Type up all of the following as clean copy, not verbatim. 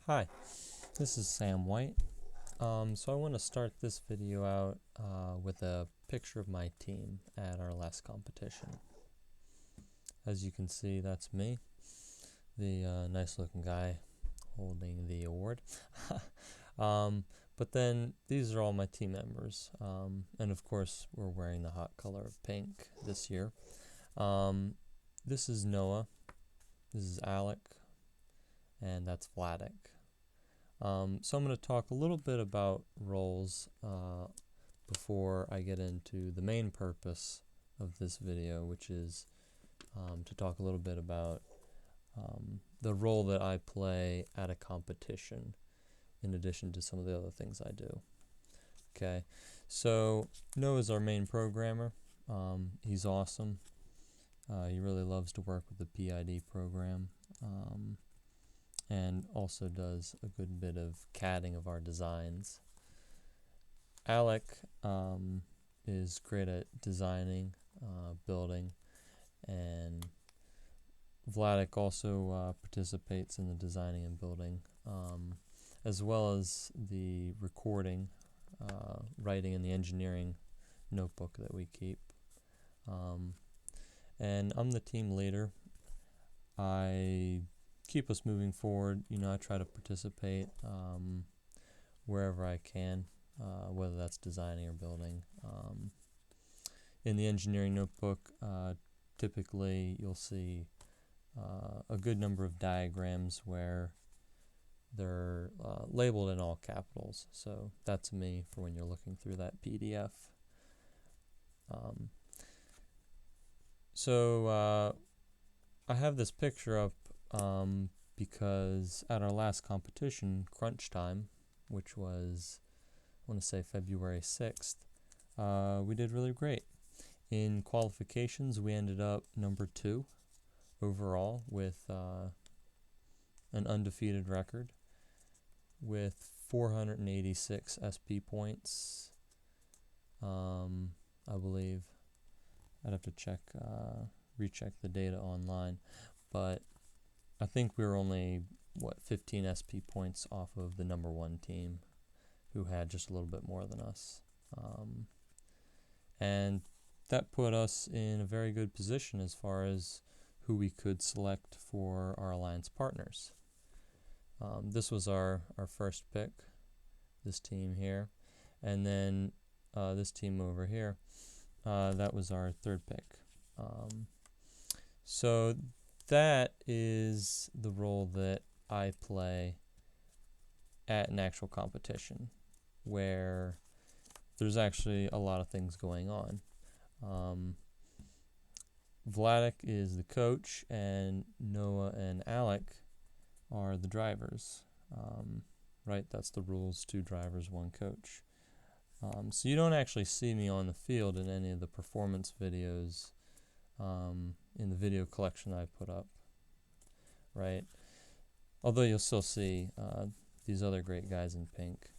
Hi, this is Sam White. So I want to start this video out with a picture of my team at our last competition. As you can see, that's me, the nice looking guy holding the award. But then these are all my team members. And of course, we're wearing the hot color of pink this year. This is Noah, this is Alec, and that's Vladik. So I'm going to talk a little bit about roles before I get into the main purpose of this video, which is to talk a little bit about the role that I play at a competition in addition to some of the other things I do. Okay, so Noah's our main programmer. He's awesome. He really loves to work with the PID program. And also does a good bit of CADing of our designs. Alec is great at designing, building, and Vladik also participates in the designing and building, as well as the recording, writing, and the engineering notebook that we keep. And I'm the team leader. I keep us moving forward. I try to participate wherever I can, whether that's designing or building. In the engineering notebook, typically you'll see a good number of diagrams where they're labeled in all capitals. So that's me for when you're looking through that PDF. So I have this picture up because at our last competition, Crunch Time, which was, I want to say February 6th, we did really great. In qualifications, we ended up number 2 overall with an undefeated record with 486 SP points, I believe. I'd have to recheck the data online, but I think we were only 15 SP points off of the number 1 team, who had just a little bit more than us, and that put us in a very good position as far as who we could select for our alliance partners. This was our first pick, this team here, and then this team over here, that was our third pick. So that is the role that I play at an actual competition where there's actually a lot of things going on. Vladik is the coach, and Noah and Alec are the drivers. Right, that's the rules: 2 drivers, 1 coach. So you don't actually see me on the field in any of the performance videos in the video collection that I put up, right? Although you'll still see these other great guys in pink,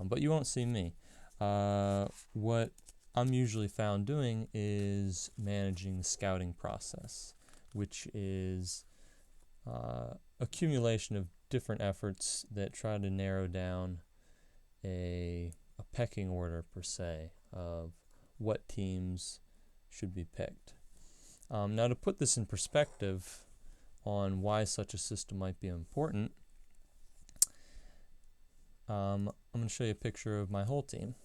but you won't see me. What I'm usually found doing is managing the scouting process, which is accumulation of different efforts that try to narrow down a pecking order, per se, of what teams should be picked. Now, to put this in perspective on why such a system might be important, I'm going to show you a picture of my whole team,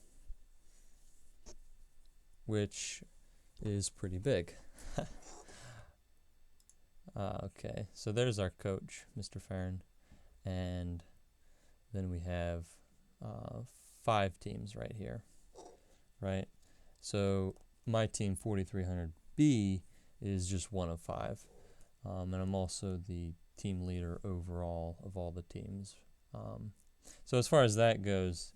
which is pretty big. Okay, so there's our coach, Mr. Farron, and then we have 5 teams right here, right? So my team, 4300B, is just one of 5, and I'm also the team leader overall of all the teams. So as far as that goes,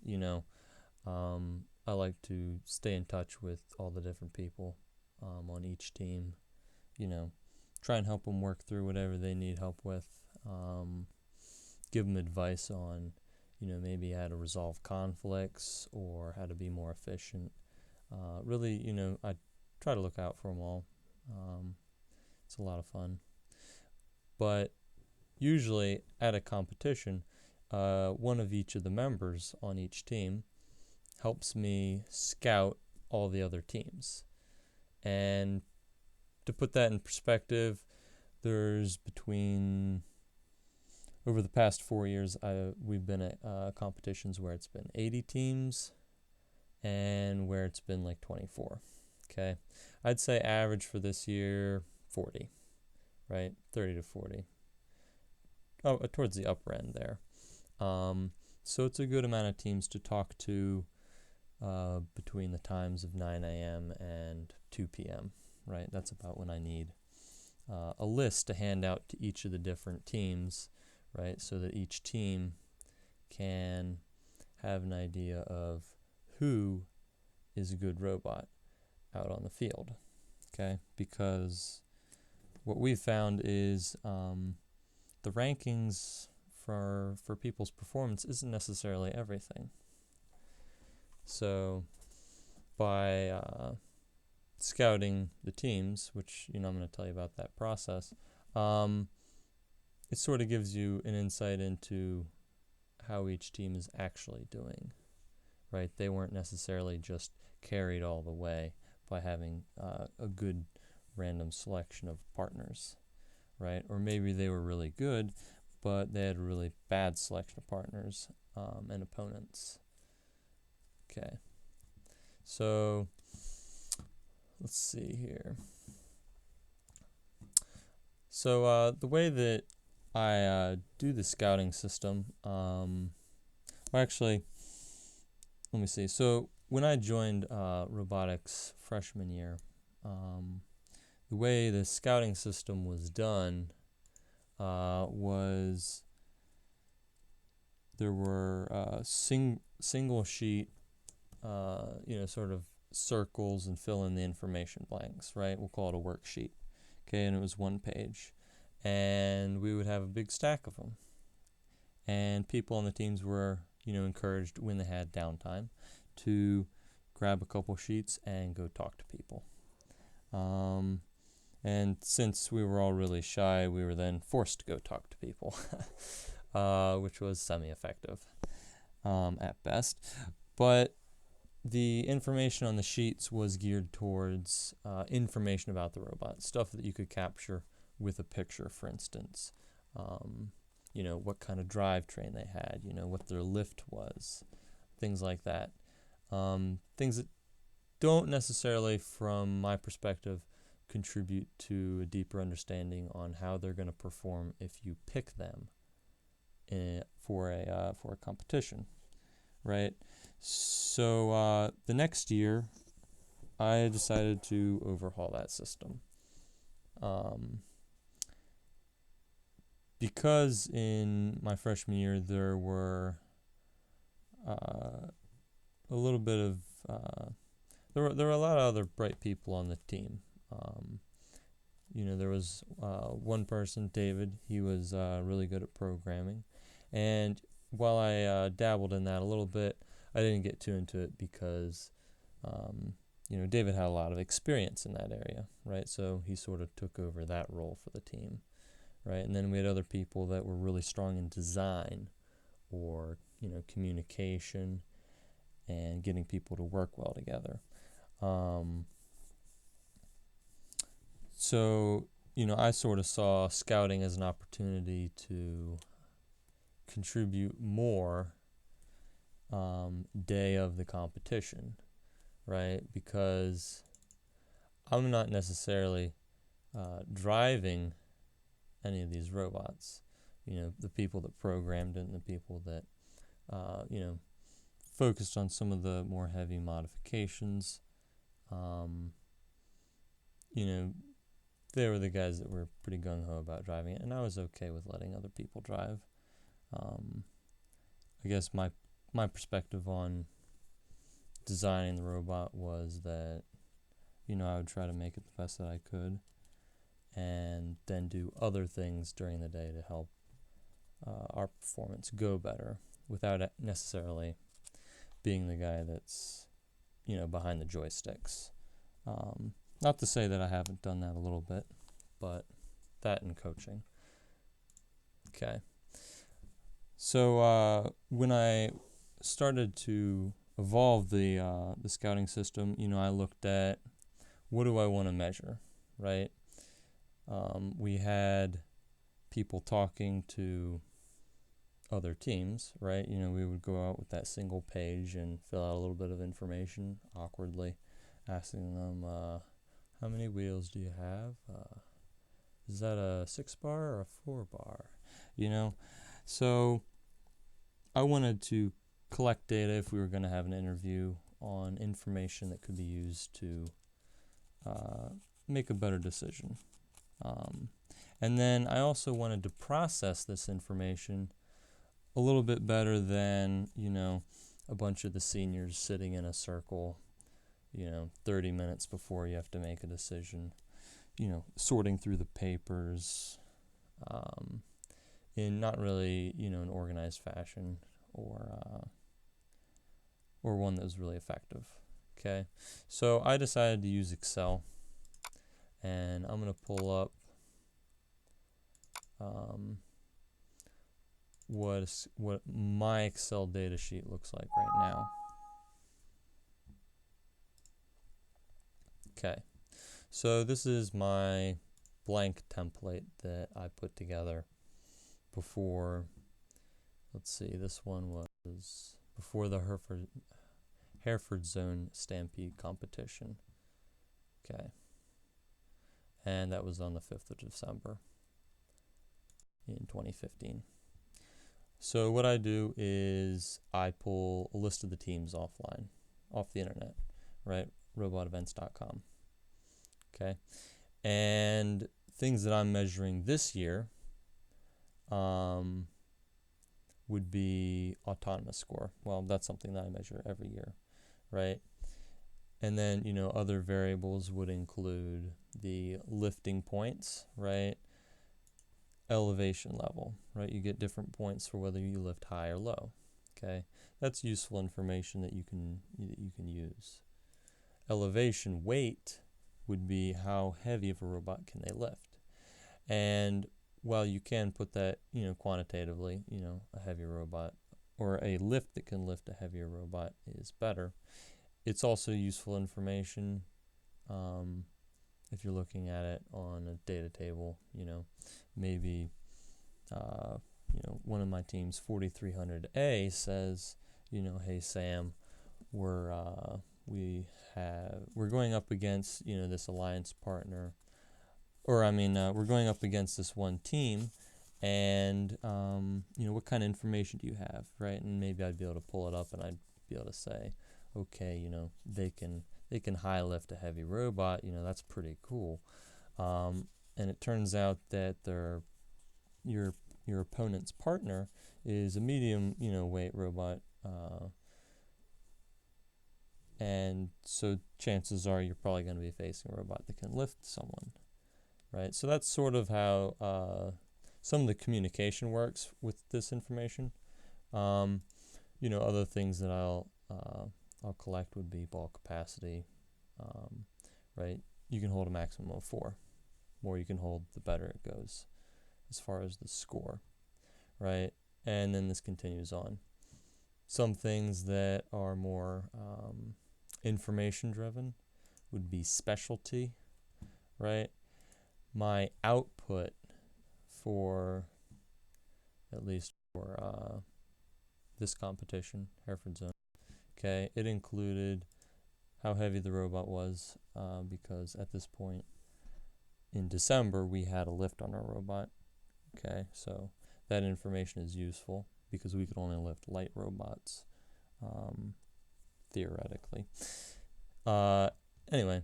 I like to stay in touch with all the different people on each team, try and help them work through whatever they need help with, give them advice on, maybe how to resolve conflicts or how to be more efficient. Really, I try to look out for them all. It's a lot of fun. But usually at a competition, one of each of the members on each team helps me scout all the other teams. And to put that in perspective, there's over the past 4 years, we've been at competitions where it's been 80 teams and where it's been like 24. Okay, I'd say average for this year 40, right? 30 to 40. Oh, towards the upper end there. So it's a good amount of teams to talk to between the times of 9 a.m. and 2 p.m., right? That's about when I need a list to hand out to each of the different teams, right? So that each team can have an idea of who is a good robot out on the field, okay? Because what we've found is the rankings for people's performance isn't necessarily everything. So by scouting the teams, which I'm going to tell you about that process, it sort of gives you an insight into how each team is actually doing, right? They weren't necessarily just carried all the way by having a good random selection of partners, right? Or maybe they were really good, but they had a really bad selection of partners and opponents. Okay, so let's see here. So the way that I do the scouting system, actually, let me see. So when I joined robotics freshman year, the way the scouting system was done was there were single sheet, sort of circles and fill in the information blanks, right? We'll call it a worksheet. Okay, and it was 1 page. And we would have a big stack of them. And people on the teams were, encouraged when they had downtime to grab a couple sheets and go talk to people. And since we were all really shy, we were then forced to go talk to people, which was semi-effective at best. But the information on the sheets was geared towards information about the robot, stuff that you could capture with a picture, for instance. What kind of drivetrain they had, what their lift was, things like that. Things that don't necessarily, from my perspective, contribute to a deeper understanding on how they're going to perform if you pick them for a competition, right? So the next year, I decided to overhaul that system. Because in my freshman year there were a little bit of there were a lot of other bright people on the team. There was one person, David. He was really good at programming, and while I dabbled in that a little bit, I didn't get too into it because David had a lot of experience in that area, right? So he sort of took over that role for the team. Right, and then we had other people that were really strong in design or, communication and getting people to work well together. So, I sort of saw scouting as an opportunity to contribute more day of the competition, right? Because I'm not necessarily driving any of these robots, the people that programmed it and the people that, focused on some of the more heavy modifications. They were the guys that were pretty gung-ho about driving it, and I was okay with letting other people drive. I guess my perspective on designing the robot was that, I would try to make it the best that I could, and then do other things during the day to help our performance go better without necessarily being the guy that's, behind the joysticks. Not to say that I haven't done that a little bit, but that and coaching. Okay. So when I started to evolve the scouting system, I looked at what do I want to measure, right? We had people talking to other teams, right? We would go out with that single page and fill out a little bit of information awkwardly, asking them, how many wheels do you have? Is that a 6-bar or a 4-bar? So I wanted to collect data if we were going to have an interview on information that could be used to make a better decision. And then I also wanted to process this information a little bit better than, a bunch of the seniors sitting in a circle, 30 minutes before you have to make a decision, sorting through the papers in not really, an organized fashion or one that was really effective. Okay, so I decided to use Excel, and I'm going to pull up what my Excel data sheet looks like right now. Okay, so this is my blank template that I put together before, let's see, this one was before the Hereford Zone Stampede competition. Okay, and that was on the 5th of December in 2015. So what I do is I pull a list of the teams offline, off the internet, right? robotevents.com. Okay, and things that I'm measuring this year would be autonomous score. Well, that's something that I measure every year, right? And then, other variables would include the lifting points, right? Elevation level, right? You get different points for whether you lift high or low. Okay, that's useful information that you can use. Elevation weight would be how heavy of a robot can they lift. And while you can put that, quantitatively, a heavy robot or a lift that can lift a heavier robot is better. It's also useful information if you're looking at it on a data table, maybe one of my teams, 4300A, says, hey Sam, we're going up against this alliance partner, or we're going up against this one team, and what kind of information do you have, right? And maybe I'd be able to pull it up and I'd be able to say, okay, they can high lift a heavy robot, that's pretty cool. And it turns out that your opponent's partner is a medium weight robot, and so chances are you're probably going to be facing a robot that can lift someone, right? So that's sort of how some of the communication works with this information. Other things that I'll collect would be ball capacity, right? You can hold a maximum of 4. The more you can hold, the better it goes as far as the score, right? And then this continues on. Some things that are more information driven would be specialty, right? My output for, at least for this competition, Hereford Zone, okay, it included how heavy the robot was, because at this point in December we had a lift on our robot. Okay, so that information is useful because we could only lift light robots, theoretically. Anyway,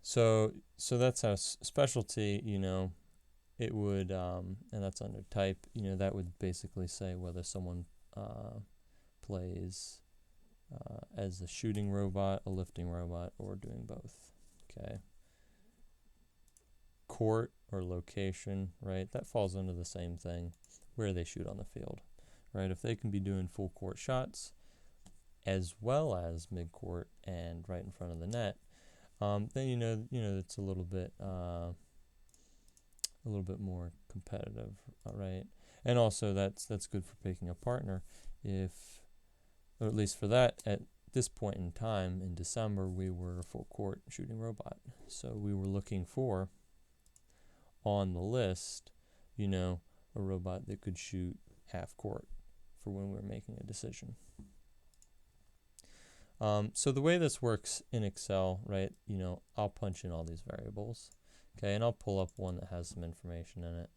so that's how specialty, it would, and that's under type, that would basically say whether someone plays as a shooting robot, a lifting robot, or doing both. Okay. Court or location, right? That falls under the same thing, where they shoot on the field, right? If they can be doing full court shots as well as mid court and right in front of the net, then it's a little bit more competitive, right? And also that's good for picking a partner or at least for that, at this point in time in December, we were a full court shooting robot. So we were looking for, on the list, a robot that could shoot half court for when we were making a decision. So the way this works in Excel, right, I'll punch in all these variables, okay, and I'll pull up one that has some information in it.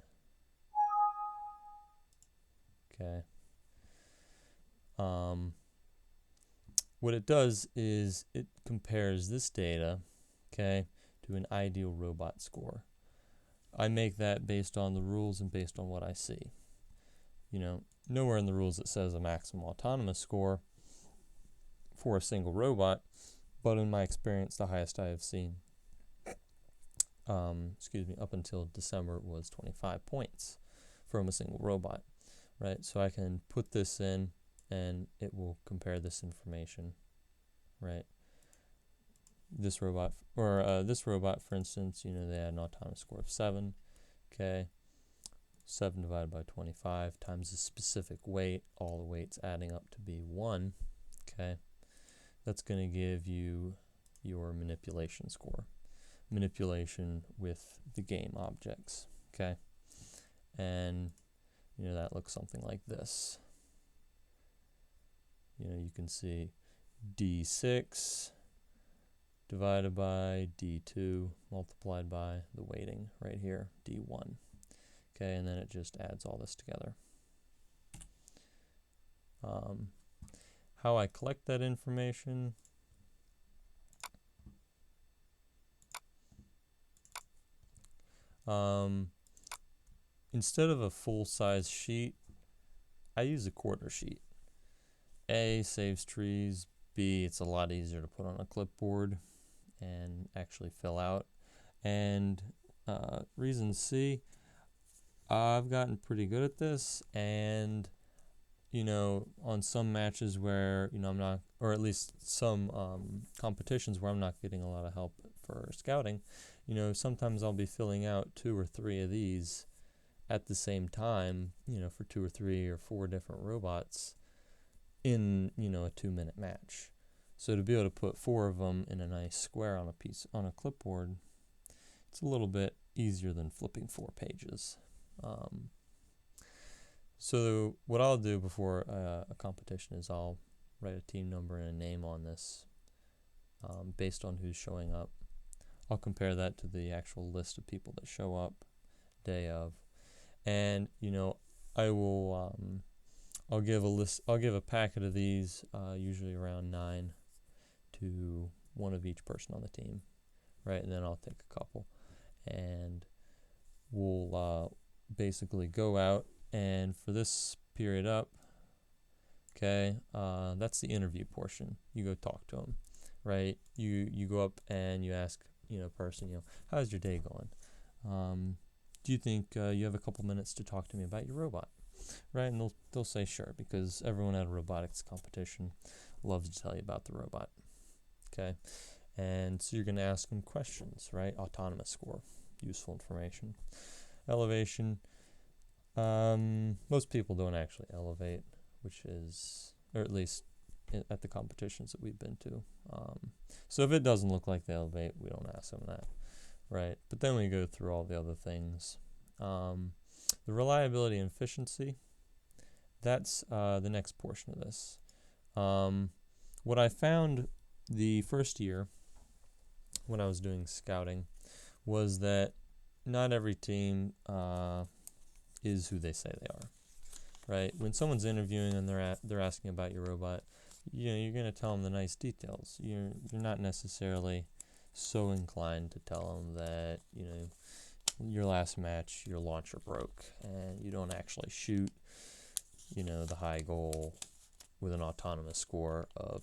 Okay. What it does is it compares this data, okay, to an ideal robot score. I make that based on the rules and based on what I see. Nowhere in the rules it says a maximum autonomous score for a single robot, but in my experience, the highest I have seen, up until December was 25 points from a single robot, right? So I can put this in and it will compare this information, right? This robot, for instance, they had an autonomous score of 7, okay? 7 divided by 25 times a specific weight, all the weights adding up to be 1, okay? That's going to give you your manipulation score. Manipulation with the game objects, okay? And, that looks something like this. You can see D6 divided by D2 multiplied by the weighting right here, D1. Okay, and then it just adds all this together. How I collect that information, instead of a full-size sheet, I use a quarter sheet. A, saves trees. B, it's a lot easier to put on a clipboard and actually fill out. And reason C, I've gotten pretty good at this, and on some matches where I'm not, or at least some competitions where I'm not getting a lot of help for scouting, sometimes I'll be filling out 2 or 3 of these at the same time, for 2 or 3 or 4 different robots in a 2-minute match. So to be able to put 4 of them in a nice square on a clipboard, it's a little bit easier than flipping 4 pages. So what I'll do before a competition is I'll write a team number and a name on this based on who's showing up. I'll compare that to the actual list of people that show up day of, and I will I'll give a packet of these, usually around 9 to 1 of each person on the team, right? And then I'll take a couple, and we'll basically go out, and for this period up, okay, that's the interview portion. You go talk to them, right? You go up and you ask, person, how's your day going? Do you think you have a couple minutes to talk to me about your robot? Right, and they'll say sure, because everyone at a robotics competition loves to tell you about the robot. Okay, and so you're going to ask them questions, right? Autonomous score, useful information. Elevation, most people don't actually elevate, which is, or at least at the competitions that we've been to. So if it doesn't look like they elevate, we don't ask them that, right? But then we go through all the other things. The reliability and efficiency, that's the next portion of this. What I found the first year when I was doing scouting was that not every team is who they say they are, right? When someone's interviewing and they're asking about your robot, you're going to tell them the nice details. You're not necessarily so inclined to tell them that, your last match, your launcher broke, and you don't actually shoot, the high goal with an autonomous score of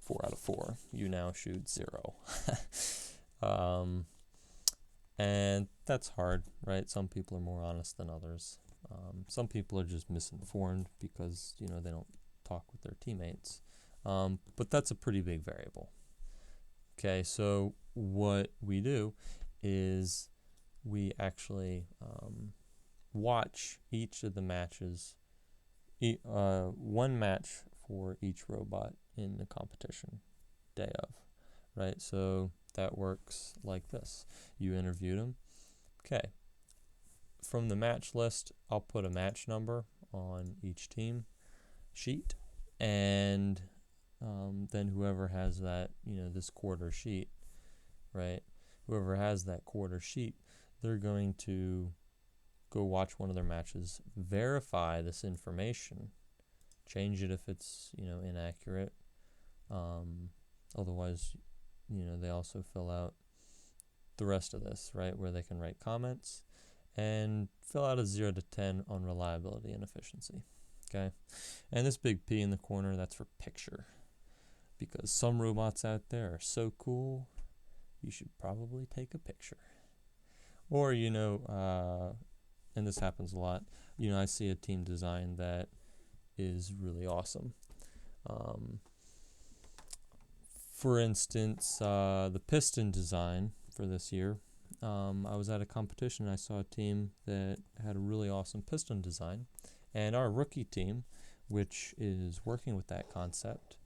4 out of 4. You now shoot 0. And that's hard, right? Some people are more honest than others. Some people are just misinformed because, they don't talk with their teammates. But that's a pretty big variable. Okay, so what we do is we actually watch each of the matches, one match for each robot in the competition day of, right? So that works like this. You interviewed them. Okay. From the match list, I'll put a match number on each team sheet, and then whoever has that, this quarter sheet, right? Whoever has that quarter sheet, they're going to go watch one of their matches, verify this information, change it if it's, inaccurate. Otherwise, they also fill out the rest of this, right, where they can write comments and fill out a 0 to 10 on reliability and efficiency. Okay, and this big P in the corner, that's for picture, because some robots out there are so cool, you should probably take a picture. Or, and this happens a lot, I see a team design that is really awesome. For instance, the piston design for this year, I was at a competition and I saw a team that had a really awesome piston design. And our rookie team, which is working with that concept,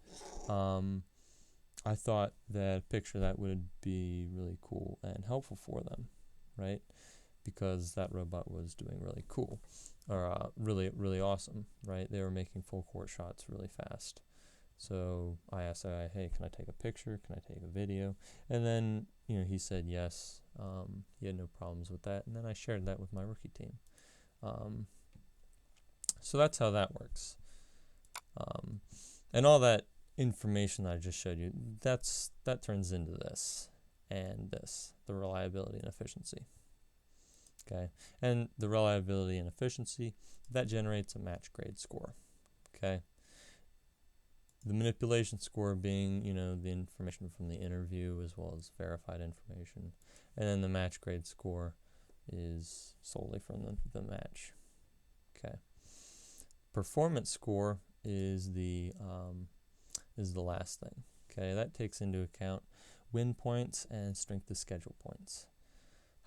I thought that a picture of that would be really cool and helpful for them, right? Because that robot was doing really cool, or really, really awesome, right? They were making full court shots really fast. So I asked the guy, hey, can I take a picture? Can I take a video? And then, he said yes. He had no problems with that. And then I shared that with my rookie team. So that's how that works. And all that information that I just showed you, that turns into this and this, the reliability and efficiency. Okay, and the reliability and efficiency, that generates a match grade score. Okay, the manipulation score being, the information from the interview as well as verified information, and then the match grade score is solely from the match. Okay, performance score is the last thing. Okay, that takes into account win points and strength of schedule points.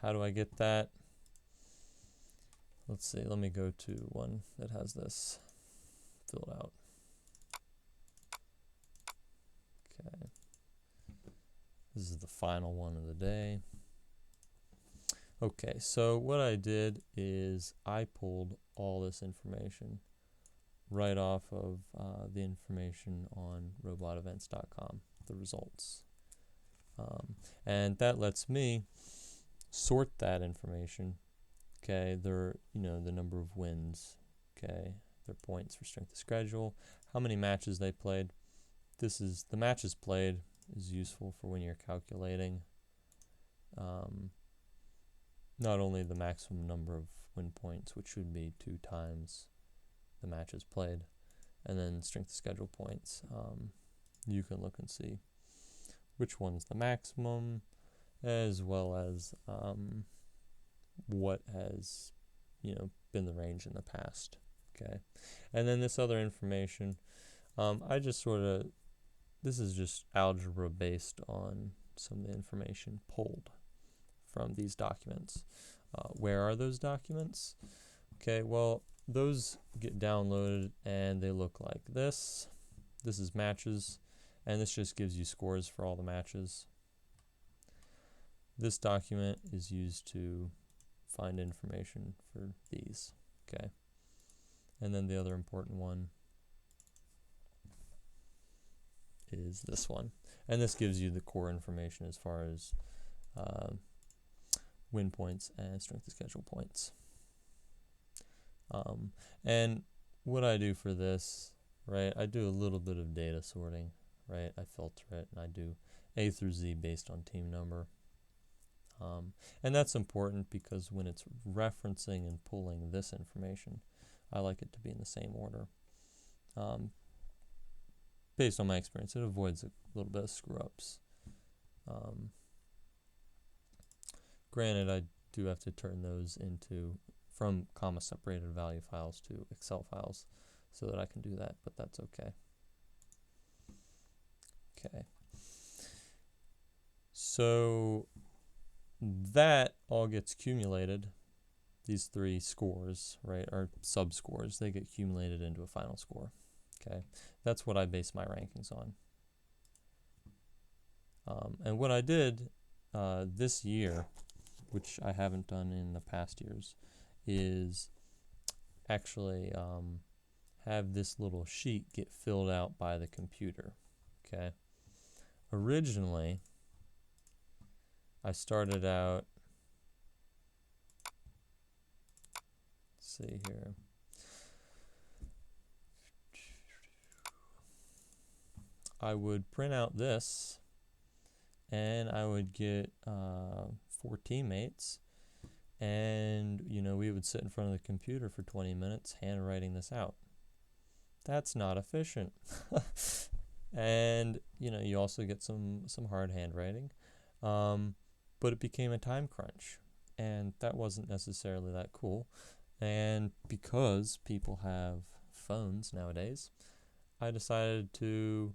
How do I get that? Let's see, let me go to one that has this filled out. Okay, this is the final one of the day. Okay, so what I did is I pulled all this information right off of the information on robotevents.com, the results. And that lets me sort that information. Okay, the number of wins, okay, their points for strength of schedule, how many matches they played. The matches played is useful for when you're calculating not only the maximum number of win points, which should be 2 times the matches played, and then strength of schedule points. You can look and see which one's the maximum, as well as what has been the range in the past. Okay, and then this other information, I just this is just algebra based on some of the information pulled from these documents. Where are those documents? Okay, well, those get downloaded and they look like this. This is matches, and this just gives you scores for all the matches. This document is used to find information for these. Okay, and then the other important one is this one, and this gives you the core information as far as win points and strength of schedule points. And what I do for this, right, I do a little bit of data sorting, right? I filter it and I do A through Z based on team number. And that's important because when it's referencing and pulling this information, I like it to be in the same order. Based on my experience, it avoids a little bit of screw-ups. Granted, I do have to turn those from comma-separated value files to Excel files so that I can do that, but that's okay. Okay. So that all gets accumulated these three scores, right, are sub-scores. They get accumulated into a final score. Okay, that's what I base my rankings on. And what I did this year, which I haven't done in the past years, is actually have this little sheet get filled out by the computer. Okay. Originally, I started out, let's see here. I would print out this, and I would get 4 teammates, and we would sit in front of the computer for 20 minutes handwriting this out. That's not efficient. And you also get some hard handwriting, but it became a time crunch, and that wasn't necessarily that cool. And because people have phones nowadays, I decided to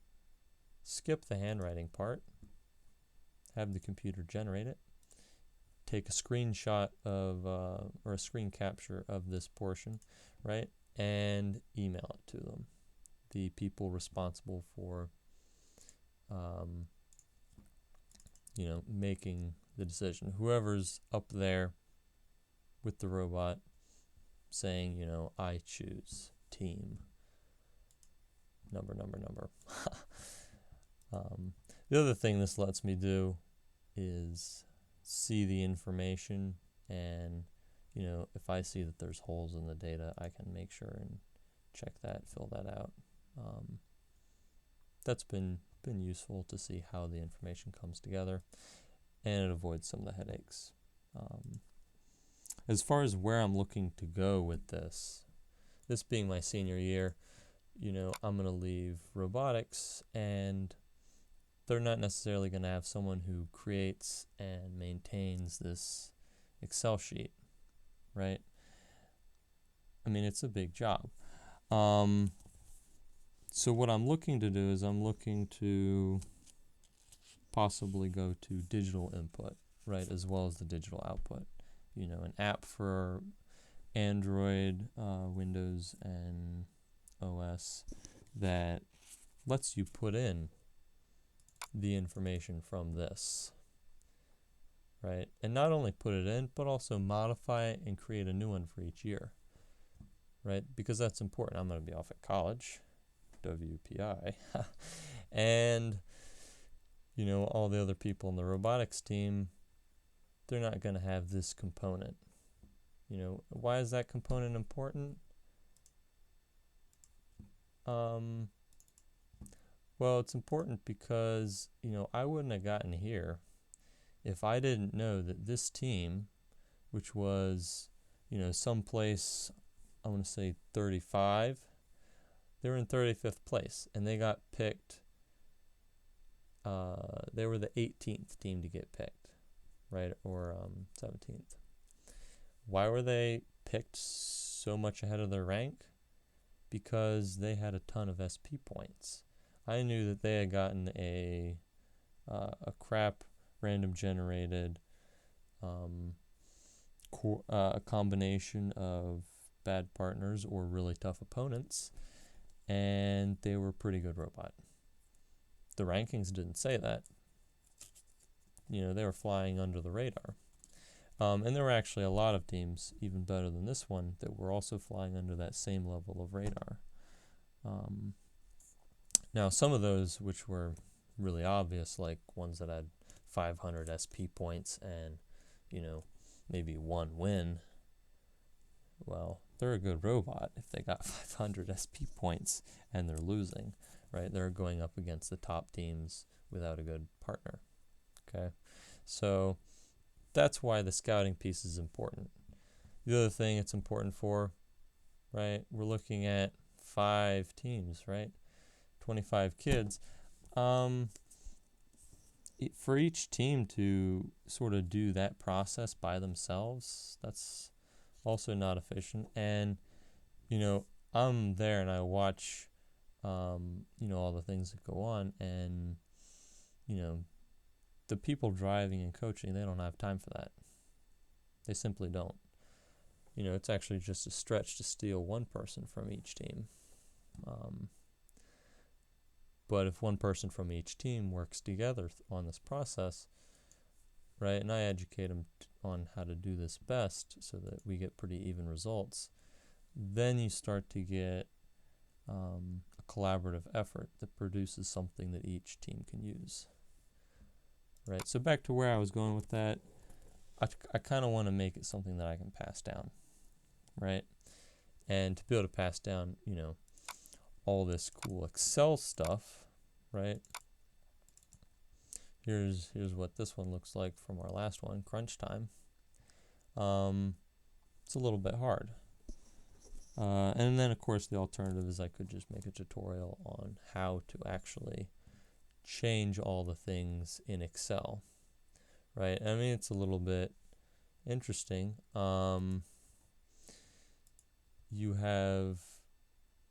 skip the handwriting part, have the computer generate it, take a screenshot of or a screen capture of this portion, right, and email it to them, the people responsible for making the decision, whoever's up there with the robot saying, I choose team number. The other thing this lets me do is see the information, and if I see that there's holes in the data, I can make sure and check that, fill that out. That's been useful to see how the information comes together, and it avoids some of the headaches. As far as where I'm looking to go with this being my senior year, I'm going to leave robotics, and they're not necessarily going to have someone who creates and maintains this Excel sheet, right? I mean, it's a big job. So what I'm looking to do is I'm looking to possibly go to digital input, right, as well as the digital output. An app for Android, Windows, and OS that lets you put in the information from this, right? And not only put it in, but also modify it and create a new one for each year, right? Because that's important. I'm going to be off at college, WPI, and all the other people in the robotics team, they're not going to have this component. Why is that component important? Well, it's important because, I wouldn't have gotten here if I didn't know that this team, which was, someplace, I want to say 35, they were in 35th place, and they got picked, they were the 18th team to get picked, right, or 17th. Why were they picked so much ahead of their rank? Because they had a ton of SP points. I knew that they had gotten a crap random generated a combination of bad partners or really tough opponents, and they were a pretty good robot. The rankings didn't say that. They were flying under the radar. And there were actually a lot of teams, even better than this one, that were also flying under that same level of radar. Now, some of those which were really obvious, like ones that had 500 SP points and, maybe one win, well, they're a good robot if they got 500 SP points and they're losing, right? They're going up against the top teams without a good partner, okay? So that's why the scouting piece is important. The other thing it's important for, right, we're looking at 5 teams, right? 25 kids. For each team to sort of do that process by themselves, that's also not efficient. And, I'm there and I watch, all the things that go on, and, the people driving and coaching, they don't have time for that. They simply don't. it's actually just a stretch to steal one person from each team. But if one person from each team works together on this process, right, and I educate them on how to do this best so that we get pretty even results, then you start to get a collaborative effort that produces something that each team can use. Right, so back to where I was going with that, I kind of want to make it something that I can pass down, right? And to be able to pass down, all this cool Excel stuff, right? Here's what this one looks like from our last one, crunch time. It's a little bit hard. And then, of course, the alternative is I could just make a tutorial on how to actually change all the things in Excel, right? I mean, it's a little bit interesting. You have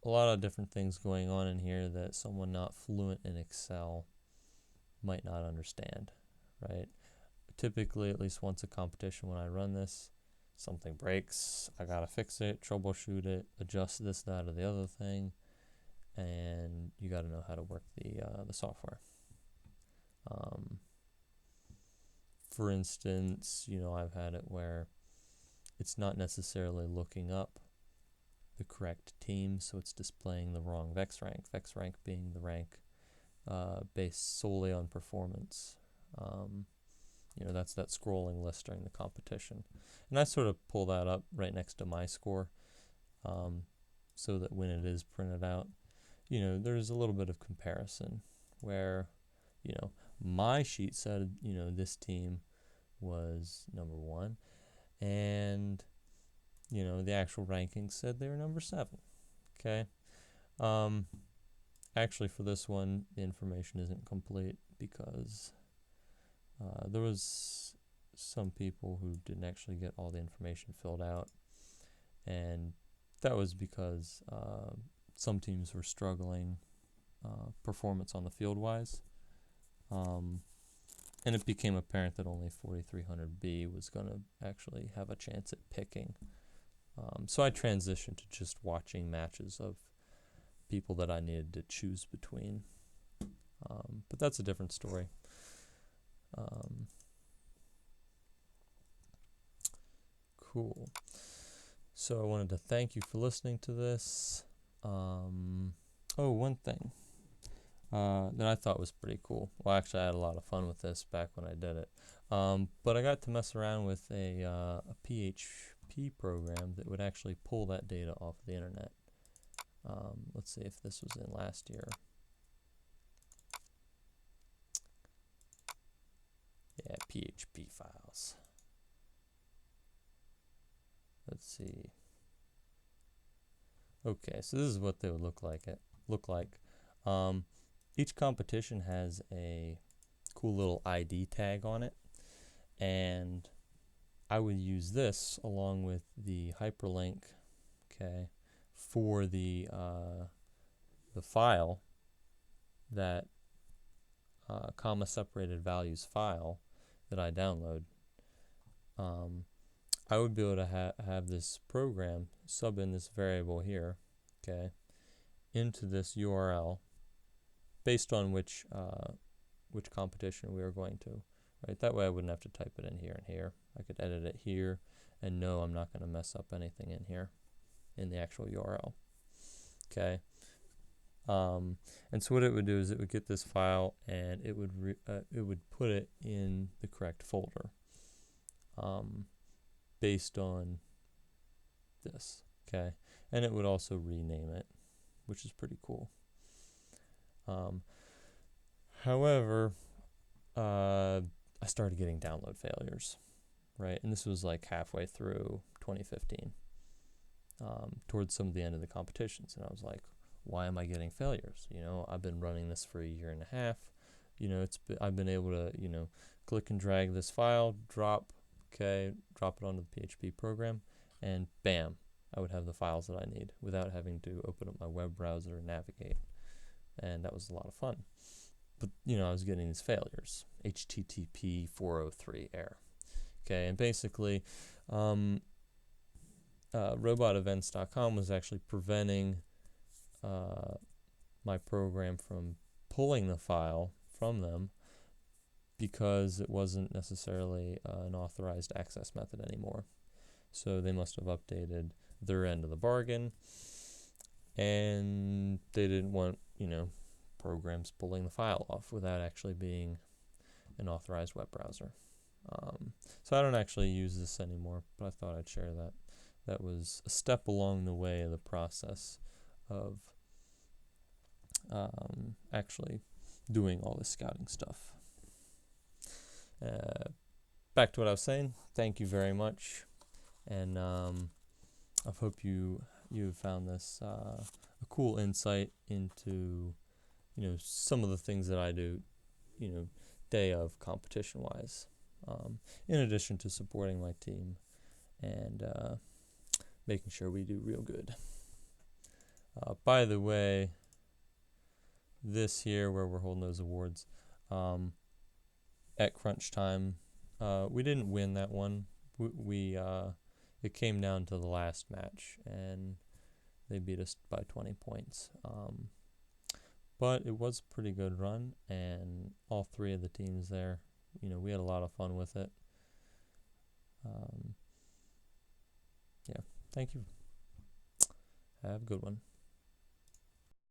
a lot of different things going on in here that someone not fluent in Excel might not understand, right? Typically, at least once a competition when I run this, something breaks, I gotta fix it, troubleshoot it, adjust this, that, or the other thing, and you gotta know how to work the software. For instance, I've had it where it's not necessarily looking up the correct team, so it's displaying the wrong VEX rank. VEX rank being the rank based solely on performance. That's that scrolling list during the competition. And I sort of pull that up right next to my score so that when it is printed out, there's a little bit of comparison where, my sheet said, this team was number 1 and, the actual rankings said they were number 7. Okay. Actually, for this one, the information isn't complete because there was some people who didn't actually get all the information filled out, and that was because some teams were struggling performance on the field wise, and it became apparent that only 4300B was going to actually have a chance at picking. So I transitioned to just watching matches of people that I needed to choose between, but that's a different story. Cool. So I wanted to thank you for listening to this. One thing that I thought was pretty cool. Well, actually, I had a lot of fun with this back when I did it. But I got to mess around with a PHP program that would actually pull that data off the internet. Let's see if this was in last year. Yeah, PHP files. Let's see. Okay, so this is what they would look like. Each competition has a cool little ID tag on it, and I would use this along with the hyperlink, okay, for the file, that comma separated values file that I download. I would be able to have this program sub in this variable here, okay, into this URL based on which competition we are going to, right? That way I wouldn't have to type it in here and here. I could edit it here and know I'm not going to mess up anything in here in the actual URL, okay? And so what it would do is it would get this file and it would put it in the correct folder based on this, okay? And it would also rename it, which is pretty cool. However, I started getting download failures, right? And this was like halfway through 2015, towards some of the end of the competitions. And I was like, why am I getting failures? I've been running this for a year and a half. I've been able to, click and drag this file, drop it onto the PHP program, and bam, I would have the files that I need without having to open up my web browser and navigate. And that was a lot of fun. But, I was getting these failures. HTTP 403 error. Okay, and basically, robotevents.com was actually preventing my program from pulling the file from them because it wasn't necessarily an authorized access method anymore. So they must have updated their end of the bargain, and they didn't want, programs pulling the file off without actually being an authorized web browser. So I don't actually use this anymore, but I thought I'd share that. That was a step along the way of the process of actually doing all this scouting stuff. Back to what I was saying. Thank you very much, and I hope you found this a cool insight into some of the things that I do, day of competition wise, in addition to supporting my team and making sure we do real good. By the way, this year where we're holding those awards, at crunch time, we didn't win that one. We it came down to the last match, and they beat us by 20 points. But it was a pretty good run, and all three of the teams there, we had a lot of fun with it. Yeah, thank you. Have a good one.